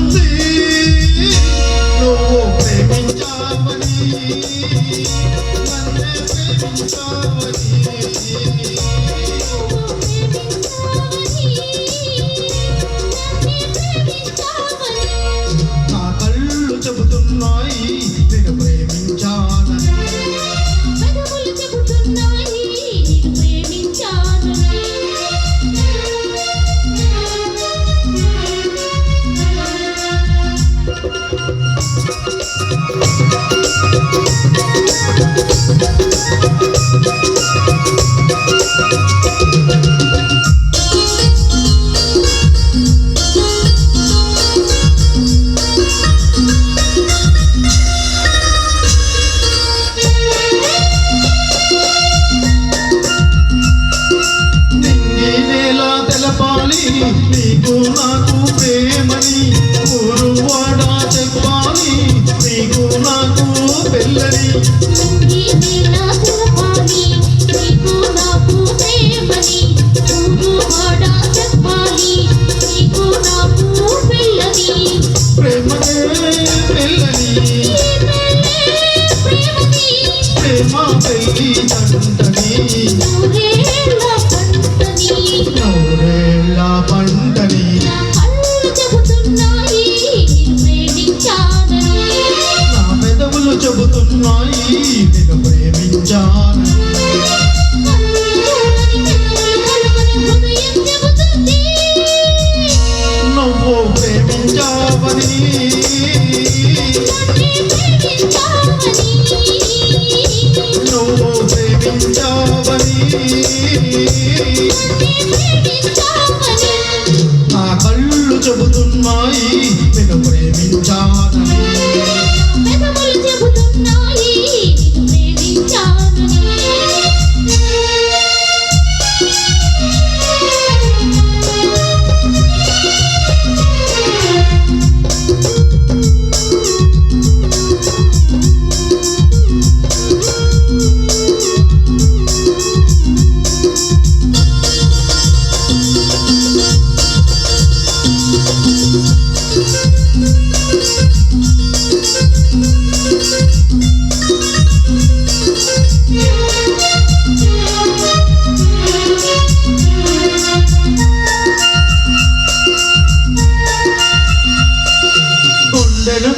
చెబుతుంది నువ్వు ప్రేమించావని నన్నే ప్రేమించావని నా కళ్ళు చెబుతున్నాయి నేను ప్రేమించానని నీకు నాకు ప్రేమని ఊరు వాడ చెప్పాలి నీకు నాకు పెళ్ళని ప్రేమనే పెళ్ళని ప్రేమ పెళ్ళి తంటని పంటని నా పెదవులు చెబుతున్నాయి నేను ప్రేమించాను నువ్వు ప్రేమించావని నువ్వు ప్రేమించావని నా కళ్ళు చెబుతున్నాయి నేను ప్రేమించానని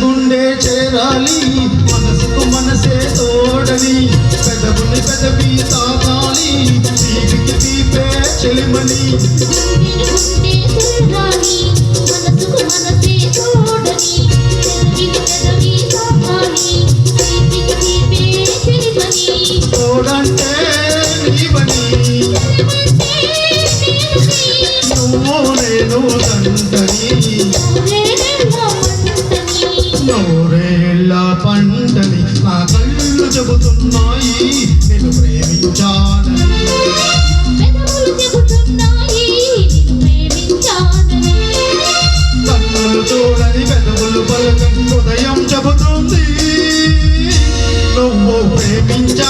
గుండె చేరాలి మనసుకు మనసే తోడని పెదవుని పెదవి తాకాలి తీపికి తీపే చెలిమని తోడంటే నీవని నువ్వు నేను తంటని నూరేళ్ళ పంటని నా కళ్ళు చెబుతున్నాయి నేను ప్రేమించానని కన్నులు చూడని పెదవులు పలకని హృదయం చెబుతుంది నువ్వు ప్రేమించా